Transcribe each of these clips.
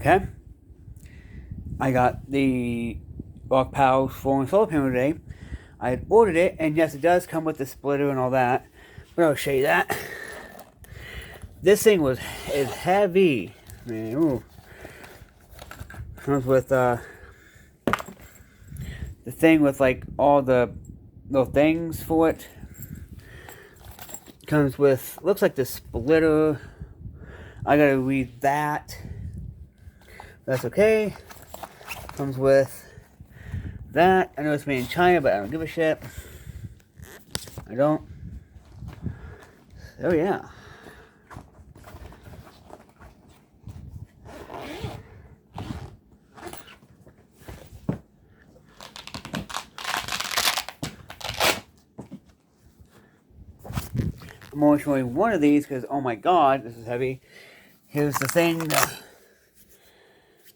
Okay. I got the Rockpals 4 solar panel today. I had ordered it, and yes, it does come with the splitter and all that. But I'll show you that. This thing is heavy. Man, ooh. Comes with the thing with like all the little things for it. Comes with, looks like the splitter. I gotta read that. That's okay. Comes with that. I know it's made in China, but I don't give a shit. I don't. Oh yeah. I'm only showing one of these because, oh my god, this is heavy. Here's the thing.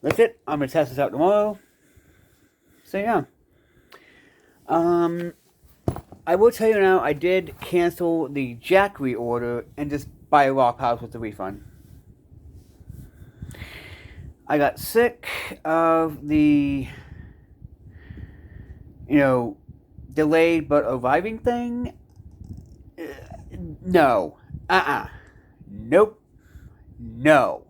That's it. I'm going to test this out tomorrow. So, yeah. I will tell you now, I did cancel the jack reorder and just buy a Rockpals with the refund. I got sick of the, delayed but arriving thing. No. Nope. No.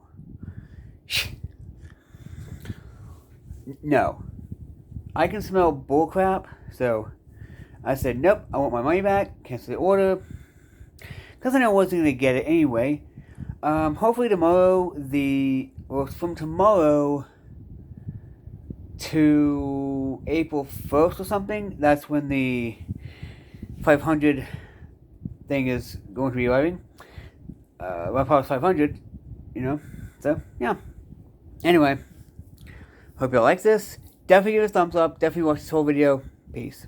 No. I can smell bullcrap, so I said, nope, I want my money back, cancel the order, because I know I wasn't going to get it anyway. Hopefully tomorrow, from tomorrow to April 1st or something, that's when the 500 thing is going to be arriving. Rockpals 500, so, yeah. Anyway, hope y'all like this. Definitely give it a thumbs up. Definitely watch this whole video. Peace.